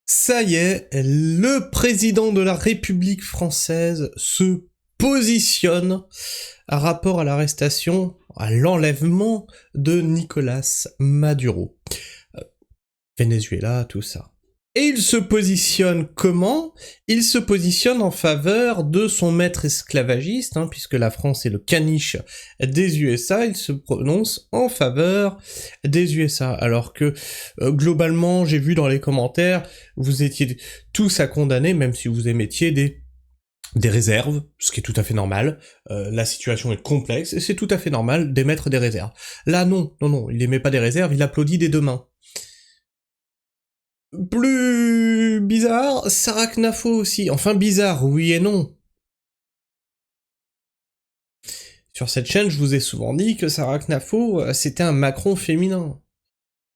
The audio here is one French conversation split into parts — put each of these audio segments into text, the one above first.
Ça y est, le président de la République française se positionne à rapport à l'arrestation, à l'enlèvement de Nicolas Maduro. Venezuela, tout ça. Et il se positionne comment? Il se positionne en faveur de son maître esclavagiste, puisque la France est le caniche des USA, il se prononce en faveur des USA. Alors que, globalement, j'ai vu dans les commentaires, vous étiez tous à condamner, même si vous émettiez des réserves, ce qui est tout à fait normal. La situation est complexe, et c'est tout à fait normal d'émettre des réserves. Là, non, il émet pas des réserves, il applaudit des deux mains. Plus bizarre, Sarah Knafo aussi. Enfin bizarre, oui et non. Sur cette chaîne, je vous ai souvent dit que Sarah Knafo, c'était un Macron féminin.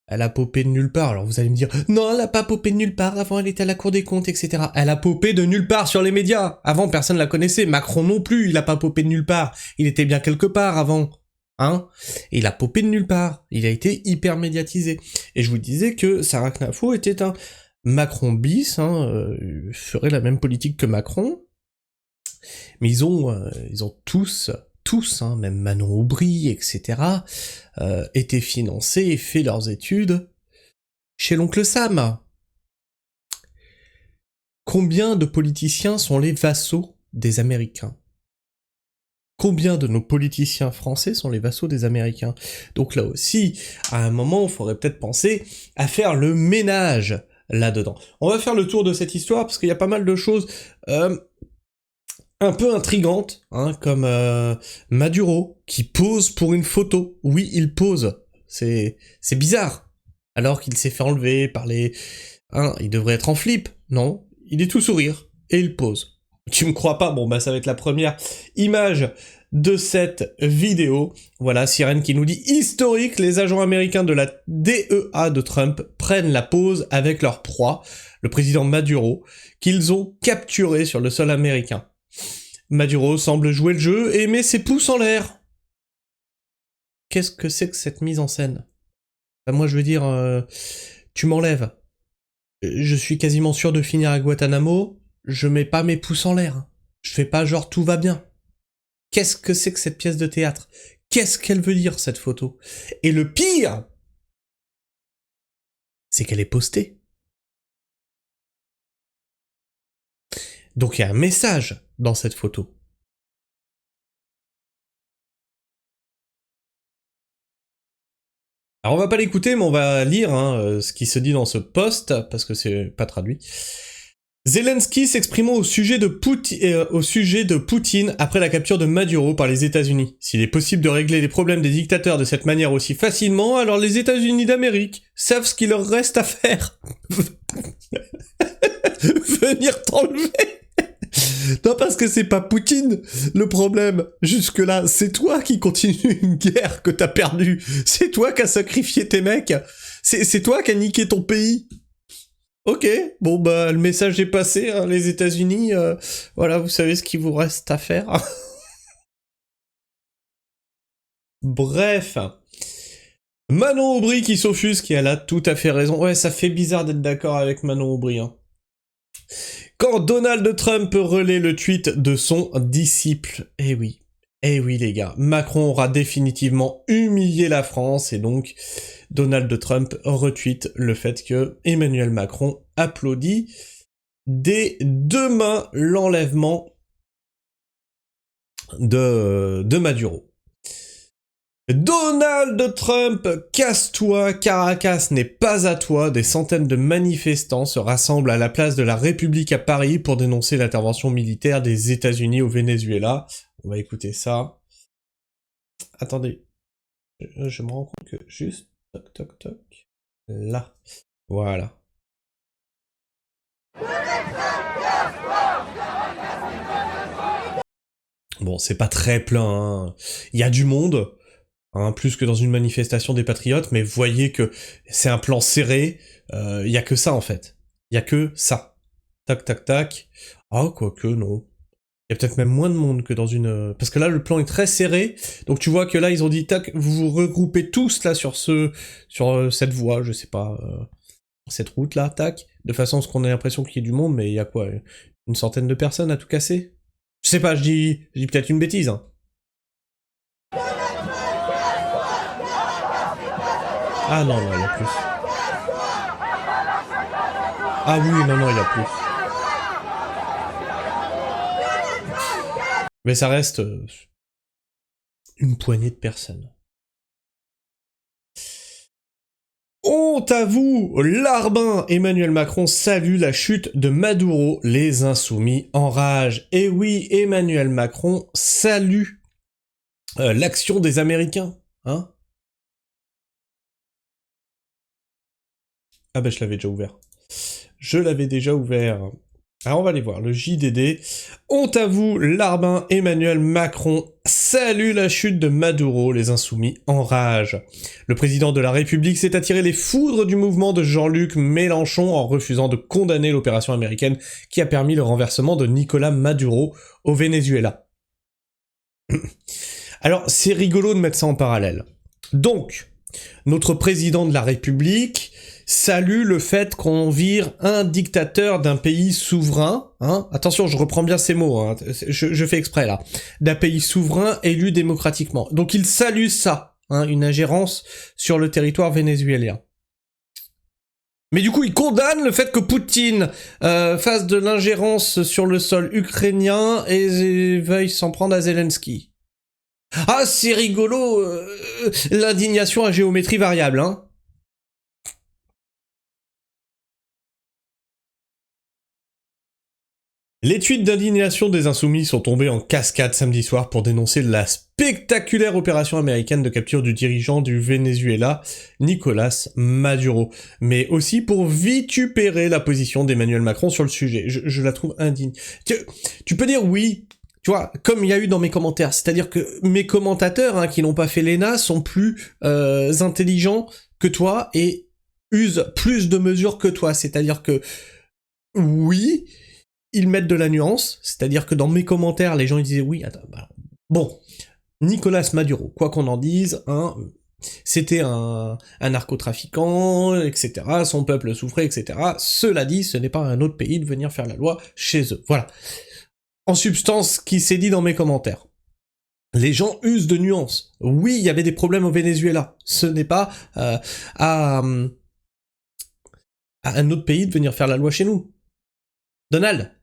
Elle a popé de nulle part, alors vous allez me dire « Non, elle a pas popé de nulle part, avant elle était à la Cour des comptes, etc. » Elle a popé de nulle part sur les médias. Avant, personne la connaissait. Macron non plus, il a pas popé de nulle part. Il était bien quelque part avant. Et il a popé de nulle part. Il a été hyper médiatisé. Et je vous disais que Sarah Knafo était un Macron bis, ferait la même politique que Macron. Mais ils ont tous, même Manon Aubry, etc., été financés et fait leurs études chez l'oncle Sam. Combien de politiciens sont les vassaux des Américains ? Combien de nos politiciens français sont les vassaux des Américains ? Donc là aussi, à un moment, il faudrait peut-être penser à faire le ménage là-dedans. On va faire le tour de cette histoire, parce qu'il y a pas mal de choses un peu intrigantes, comme Maduro, qui pose pour une photo. Oui, il pose. C'est bizarre. Alors qu'il s'est fait enlever par les... il devrait être en flip. Non, il est tout sourire. Et il pose. Tu me crois pas? Bon, bah ça va être la première image de cette vidéo. Voilà, Sirène qui nous dit « Historique, les agents américains de la DEA de Trump prennent la pose avec leur proie, le président Maduro, qu'ils ont capturé sur le sol américain. Maduro semble jouer le jeu et met ses pouces en l'air. » Qu'est-ce que c'est que cette mise en scène? Moi, je veux dire, tu m'enlèves. Je suis quasiment sûr de finir à Guantanamo. Je mets pas mes pouces en l'air. Je fais pas genre tout va bien. Qu'est-ce que c'est que cette pièce de théâtre? Qu'est-ce qu'elle veut dire, cette photo? Et le pire, c'est qu'elle est postée. Donc il y a un message dans cette photo. Alors on va pas l'écouter, mais on va lire ce qui se dit dans ce post, parce que c'est pas traduit. Zelensky s'exprimant au sujet de Poutine après la capture de Maduro par les États-Unis. S'il est possible de régler les problèmes des dictateurs de cette manière aussi facilement, alors les États-Unis d'Amérique savent ce qu'il leur reste à faire. Venir t'enlever. Non, parce que c'est pas Poutine le problème. Jusque-là, c'est toi qui continue une guerre que t'as perdue. C'est toi qui as sacrifié tes mecs. C'est toi qui as niqué ton pays. Ok, bon bah le message est passé, les États-Unis, voilà, vous savez ce qu'il vous reste à faire. Bref. Manon Aubry qui s'offusque, et elle a tout à fait raison. Ouais, ça fait bizarre d'être d'accord avec Manon Aubry. Quand Donald Trump relaie le tweet de son disciple, eh oui les gars, Macron aura définitivement humilié la France, et donc Donald Trump retweet le fait que Emmanuel Macron applaudit des deux mains l'enlèvement de Maduro. Donald Trump, casse-toi, Caracas n'est pas à toi, des centaines de manifestants se rassemblent à la place de la République à Paris pour dénoncer l'intervention militaire des États-Unis au Venezuela. On va écouter ça. Attendez, je me rends compte que juste... Toc toc toc... Là. Voilà. Bon, c'est pas très plein, Il y a du monde, plus que dans une manifestation des patriotes, mais vous voyez que c'est un plan serré, il y a que ça en fait. Il y a que ça. Tac tac tac. Ah, quoique, non. Il y a peut-être même moins de monde que dans une... Parce que là, le plan est très serré, donc tu vois que là, ils ont dit, tac, vous vous regroupez tous là sur cette voie, je sais pas... cette route-là, tac, de façon à ce qu'on ait l'impression qu'il y ait du monde, mais il y a quoi, une centaine de personnes à tout casser? Je sais pas, je dis peut-être une bêtise, hein. Ah non, non, il y a plus. Ah oui, non, non, il y a plus. Mais ça reste une poignée de personnes. Honte à vous, Larbin! Emmanuel Macron salue la chute de Maduro, les insoumis en rage. Et oui, Emmanuel Macron salue l'action des Américains, hein? Ah bah je l'avais déjà ouvert. Je l'avais déjà ouvert. Alors on va aller voir, le JDD. Honte à vous, Larbin, Emmanuel Macron salue la chute de Maduro, les insoumis en rage. Le président de la République s'est attiré les foudres du mouvement de Jean-Luc Mélenchon en refusant de condamner l'opération américaine qui a permis le renversement de Nicolás Maduro au Venezuela. Alors c'est rigolo de mettre ça en parallèle. Donc, notre président de la République salue le fait qu'on vire un dictateur d'un pays souverain, hein, attention, je reprends bien ces mots, hein, je fais exprès là, d'un pays souverain élu démocratiquement. Donc il salue ça, hein, une ingérence sur le territoire vénézuélien. Mais du coup, il condamne le fait que Poutine fasse de l'ingérence sur le sol ukrainien et veuille s'en prendre à Zelensky. Ah, c'est rigolo, l'indignation à géométrie variable, hein. Les tweets d'indignation des insoumis sont tombés en cascade samedi soir pour dénoncer la spectaculaire opération américaine de capture du dirigeant du Venezuela, Nicolás Maduro, mais aussi pour vitupérer la position d'Emmanuel Macron sur le sujet. Je la trouve indigne. Tu peux dire oui, tu vois, comme il y a eu dans mes commentaires, c'est-à-dire que mes commentateurs, hein, qui n'ont pas fait l'ENA, sont plus intelligents que toi et usent plus de mesures que toi, c'est-à-dire que oui, ils mettent de la nuance, c'est-à-dire que dans mes commentaires, les gens ils disaient oui, attends, bah, bon, Nicolás Maduro, quoi qu'on en dise, hein, c'était un narcotrafiquant, etc., son peuple souffrait, etc. Cela dit, ce n'est pas à un autre pays de venir faire la loi chez eux. Voilà. En substance, ce qui s'est dit dans mes commentaires. Les gens usent de nuances. Oui, il y avait des problèmes au Venezuela. Ce n'est pas à un autre pays de venir faire la loi chez nous. Donald,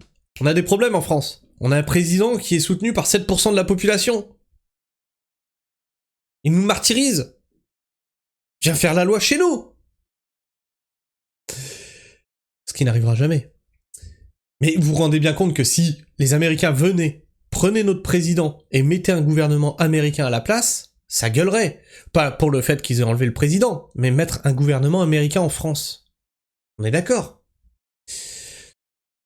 on a des problèmes en France. On a un président qui est soutenu par 7% de la population. Il nous martyrise. Viens faire la loi chez nous. Ce qui n'arrivera jamais. Mais vous vous rendez bien compte que si les Américains venaient, prenaient notre président et mettaient un gouvernement américain à la place, ça gueulerait. Pas pour le fait qu'ils aient enlevé le président, mais mettre un gouvernement américain en France. On est d'accord ?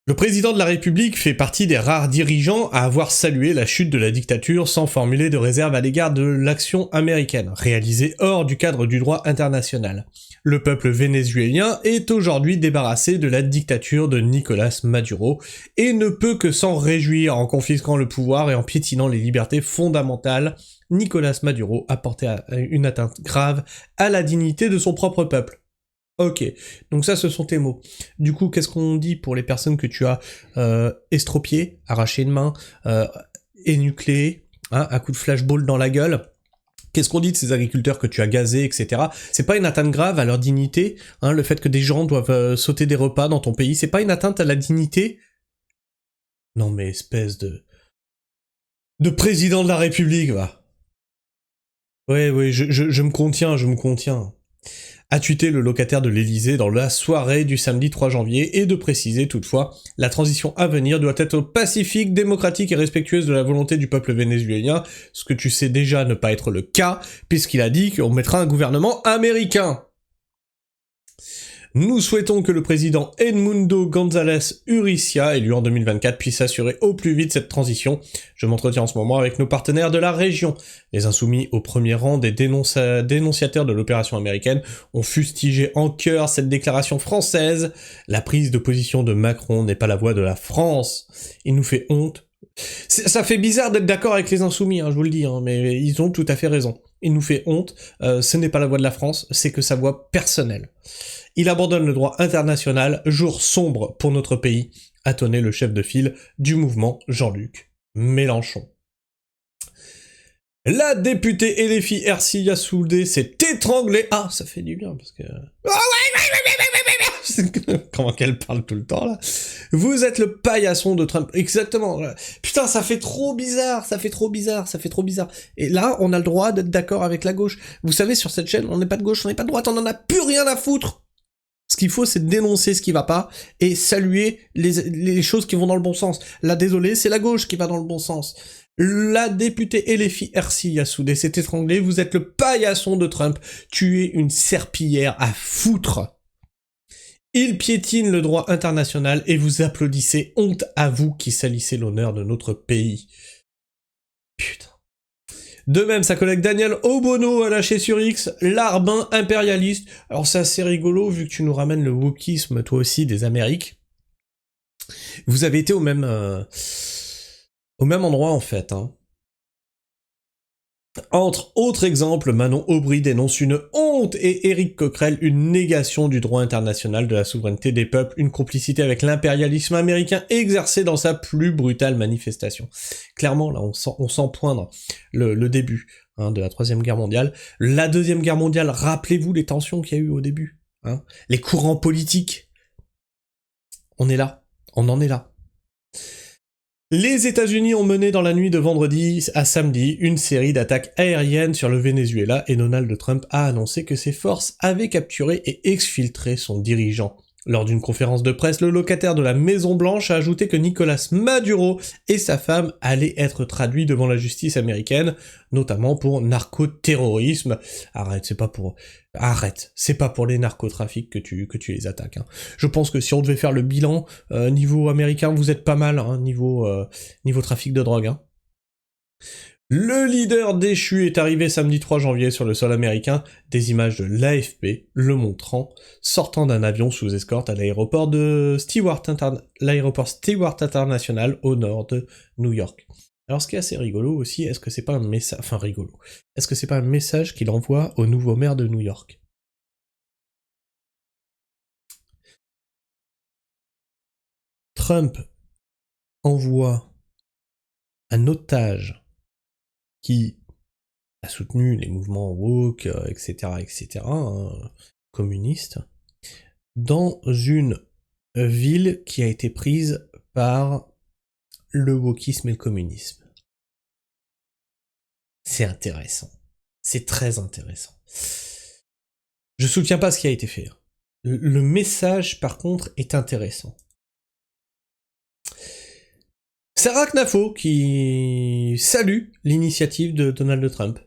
Le président de la République fait partie des rares dirigeants à avoir salué la chute de la dictature sans formuler de réserve à l'égard de l'action américaine, réalisée hors du cadre du droit international. Le peuple vénézuélien est aujourd'hui débarrassé de la dictature de Nicolás Maduro et ne peut que s'en réjouir en confisquant le pouvoir et en piétinant les libertés fondamentales. Nicolás Maduro a porté une atteinte grave à la dignité de son propre peuple. Ok, donc ça ce sont tes mots. Du coup, qu'est-ce qu'on dit pour les personnes que tu as estropiées, arrachées une main, énucléées, hein, à coup de flashball dans la gueule? Qu'est-ce qu'on dit de ces agriculteurs que tu as gazés, etc. C'est pas une atteinte grave à leur dignité, hein, le fait que des gens doivent sauter des repas dans ton pays, c'est pas une atteinte à la dignité? Non mais espèce de président de la République, va. Ouais, je me contiens, a tweeté le locataire de l'Elysée dans la soirée du samedi 3 janvier et de préciser toutefois, la transition à venir doit être pacifique, démocratique et respectueuse de la volonté du peuple vénézuélien, ce que tu sais déjà ne pas être le cas, puisqu'il a dit qu'on mettra un gouvernement américain. Nous souhaitons que le président Edmundo González Urrutia, élu en 2024, puisse assurer au plus vite cette transition. Je m'entretiens en ce moment avec nos partenaires de la région. Les insoumis au premier rang des dénonciateurs de l'opération américaine ont fustigé en chœur cette déclaration française. La prise de position de Macron n'est pas la voix de la France. Il nous fait honte. Ça fait bizarre d'être d'accord avec les insoumis, hein, je vous le dis, hein, mais ils ont tout à fait raison. il nous fait honte, ce n'est pas la voix de la France, c'est que sa voix personnelle. Il abandonne le droit international, jour sombre pour notre pays, a tonné le chef de file du mouvement Jean-Luc Mélenchon. La députée LFI Ercilla Soudé s'est étranglée. Ah, ça fait du bien, parce que... Comment qu'elle parle tout le temps, là. Vous êtes le paillasson de Trump. Exactement. Putain, ça fait trop bizarre, ça fait trop bizarre. Et là, on a le droit d'être d'accord avec la gauche. Vous savez, sur cette chaîne, on n'est pas de gauche, on n'est pas de droite, on en a plus rien à foutre. Ce qu'il faut, c'est dénoncer ce qui va pas et saluer les choses qui vont dans le bon sens. Là, désolé, c'est la gauche qui va dans le bon sens. La députée LFI Ercilla Soudé s'est étranglée. Vous êtes le paillasson de Trump. Tu es une serpillière à foutre. Il piétine le droit international et vous applaudissez. Honte à vous qui salissez l'honneur de notre pays. Putain. De même, sa collègue Danielle Obono a lâché sur X l'arbin impérialiste. Alors c'est assez rigolo vu que tu nous ramènes le wokisme toi aussi des Amériques. Vous avez été au même endroit en fait. Hein. Entre autres exemples, Manon Aubry dénonce une honte et Éric Coquerel une négation du droit international de la souveraineté des peuples, une complicité avec l'impérialisme américain exercée dans sa plus brutale manifestation. Clairement, là, on sent poindre le début de la Troisième Guerre mondiale. La Deuxième Guerre mondiale, rappelez-vous les tensions qu'il y a eu au début. Les courants politiques. On est là. On en est là. Les États-Unis ont mené dans la nuit de vendredi à samedi une série d'attaques aériennes sur le Venezuela et Donald Trump a annoncé que ses forces avaient capturé et exfiltré son dirigeant. Lors d'une conférence de presse, le locataire de la Maison-Blanche a ajouté que Nicolas Maduro et sa femme allaient être traduits devant la justice américaine, notamment pour narcoterrorisme. Arrête, c'est pas pour les narcotrafics que tu les attaques. Hein. Je pense que si on devait faire le bilan niveau américain, vous êtes pas mal niveau trafic de drogue. Hein. Le leader déchu est arrivé samedi 3 janvier sur le sol américain, des images de l'AFP le montrant, sortant d'un avion sous escorte à l'aéroport Stewart International au nord de New York. Alors ce qui est assez rigolo aussi, est-ce que c'est pas un message qu'il envoie au nouveau maire de New York? Trump envoie un otage qui a soutenu les mouvements woke, etc., communistes, dans une ville qui a été prise par le wokisme et le communisme. C'est intéressant. C'est très intéressant. Je soutiens pas ce qui a été fait. Le message, par contre, est intéressant. Sarah Knafo qui salue l'initiative de Donald Trump.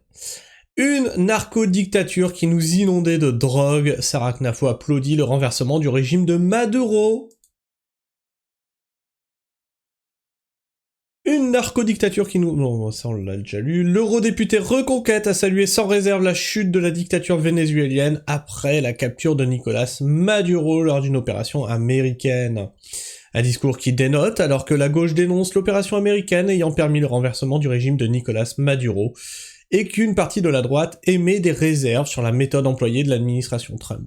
Une narco-dictature qui nous inondait de drogue. Sarah Knafo applaudit le renversement du régime de Maduro. Une narco-dictature qui nous... Non, ça on l'a déjà lu. L'eurodéputé Reconquête a salué sans réserve la chute de la dictature vénézuélienne après la capture de Nicolas Maduro lors d'une opération américaine. Un discours qui dénote alors que la gauche dénonce l'opération américaine ayant permis le renversement du régime de Nicolas Maduro et qu'une partie de la droite émet des réserves sur la méthode employée de l'administration Trump.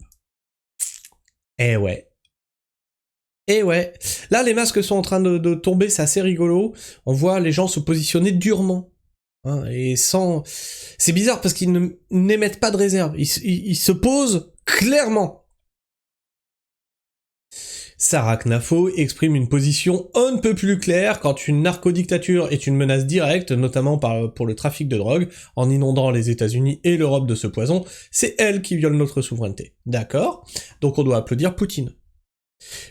Eh ouais. Là, les masques sont en train de tomber, c'est assez rigolo. On voit les gens se positionner durement. Et sans... C'est bizarre parce qu'ils n'émettent pas de réserve. Ils se posent clairement. Sarah Knafo exprime une position on ne peut plus claire quand une narcodictature est une menace directe, notamment pour le trafic de drogue, en inondant les États-Unis et l'Europe de ce poison, c'est elle qui viole notre souveraineté. D'accord ? Donc on doit applaudir Poutine.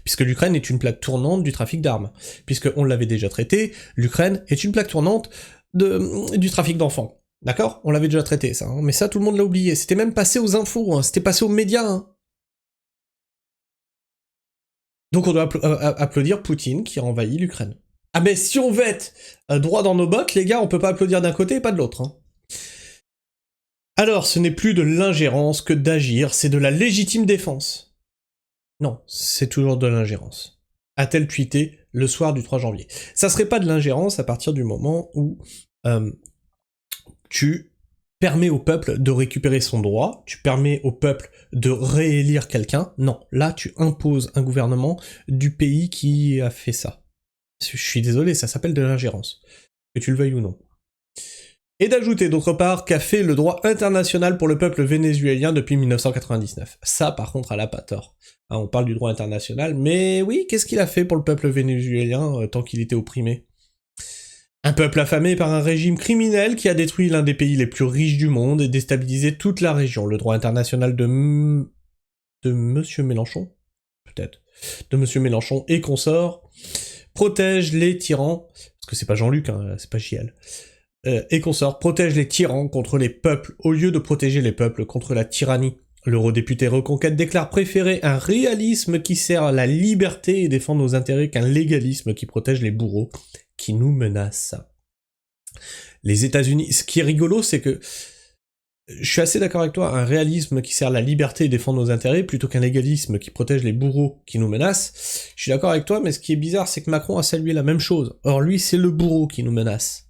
Puisque l'Ukraine est une plaque tournante du trafic d'armes. Puisque on l'avait déjà traité, l'Ukraine est une plaque tournante du trafic d'enfants. D'accord ? On l'avait déjà traité, ça. Mais ça, tout le monde l'a oublié. C'était même passé aux infos, c'était passé aux médias, Donc on doit applaudir Poutine qui a envahi l'Ukraine. Ah mais si on veut être droit dans nos bottes, les gars, on peut pas applaudir d'un côté et pas de l'autre. Alors, ce n'est plus de l'ingérence que d'agir, c'est de la légitime défense. Non, c'est toujours de l'ingérence. A-t-elle tweeté le soir du 3 janvier. Ça serait pas de l'ingérence à partir du moment où tu permets au peuple de récupérer son droit, tu permets au peuple de réélire quelqu'un. Non, là tu imposes un gouvernement du pays qui a fait ça. Je suis désolé, ça s'appelle de l'ingérence, que tu le veuilles ou non. Et d'ajouter d'autre part qu'a fait le droit international pour le peuple vénézuélien depuis 1999. Ça par contre elle a pas tort. Hein, on parle du droit international, mais oui, qu'est-ce qu'il a fait pour le peuple vénézuélien tant qu'il était opprimé ? Un peuple affamé par un régime criminel qui a détruit l'un des pays les plus riches du monde et déstabilisé toute la région. Le droit international de Monsieur Mélenchon, peut-être, de Monsieur Mélenchon et consorts, protège les tyrans, parce que c'est pas Jean-Luc, hein, c'est pas JL, et consorts, protège les tyrans contre les peuples, au lieu de protéger les peuples contre la tyrannie. L'eurodéputé Reconquête déclare préférer un réalisme qui sert la liberté et défend nos intérêts qu'un légalisme qui protège les bourreaux qui nous menacent. Les États-Unis, ce qui est rigolo, c'est que je suis assez d'accord avec toi, un réalisme qui sert la liberté et défend nos intérêts plutôt qu'un légalisme qui protège les bourreaux qui nous menacent. Je suis d'accord avec toi, mais ce qui est bizarre, c'est que Macron a salué la même chose. Or lui, c'est le bourreau qui nous menace.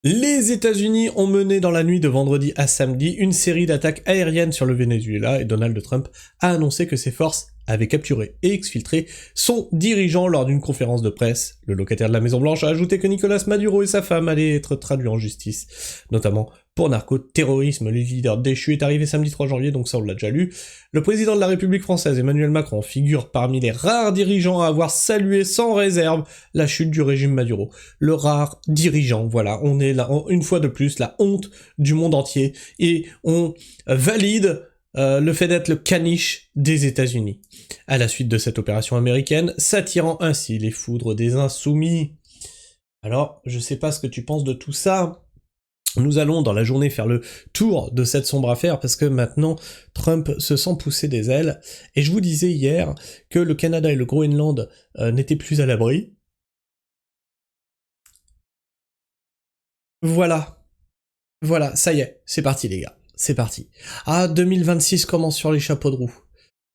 Les États-Unis ont mené dans la nuit de vendredi à samedi une série d'attaques aériennes sur le Venezuela et Donald Trump a annoncé que ses forces avaient capturé et exfiltré son dirigeant lors d'une conférence de presse. Le locataire de la Maison-Blanche a ajouté que Nicolas Maduro et sa femme allaient être traduits en justice, notamment pour narcoterrorisme. Le leader déchu est arrivé samedi 3 janvier, donc ça on l'a déjà lu. Le président de la République française, Emmanuel Macron, figure parmi les rares dirigeants à avoir salué sans réserve la chute du régime Maduro. Le rare dirigeant, voilà, on est là, une fois de plus, la honte du monde entier, et on valide le fait d'être le caniche des États-Unis. À la suite de cette opération américaine, s'attirant ainsi les foudres des insoumis. Alors, je sais pas ce que tu penses de tout ça. Nous allons dans la journée faire le tour de cette sombre affaire parce que maintenant Trump se sent pousser des ailes et je vous disais hier que le Canada et le Groenland n'étaient plus à l'abri. Voilà, ça y est, c'est parti les gars, c'est parti. Ah, 2026 commence sur les chapeaux de roue.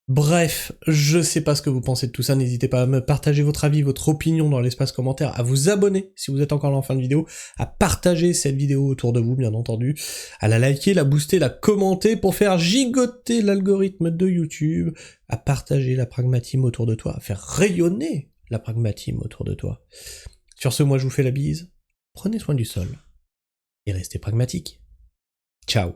Bref, je sais pas ce que vous pensez de tout ça, n'hésitez pas à me partager votre avis, votre opinion dans l'espace commentaire, à vous abonner si vous êtes encore là en fin de vidéo, à partager cette vidéo autour de vous bien entendu, à la liker, la booster, la commenter pour faire gigoter l'algorithme de YouTube, à partager la pragmatisme autour de toi, à faire rayonner la pragmatisme autour de toi. Sur ce, moi je vous fais la bise, prenez soin du sol, et restez pragmatiques. Ciao.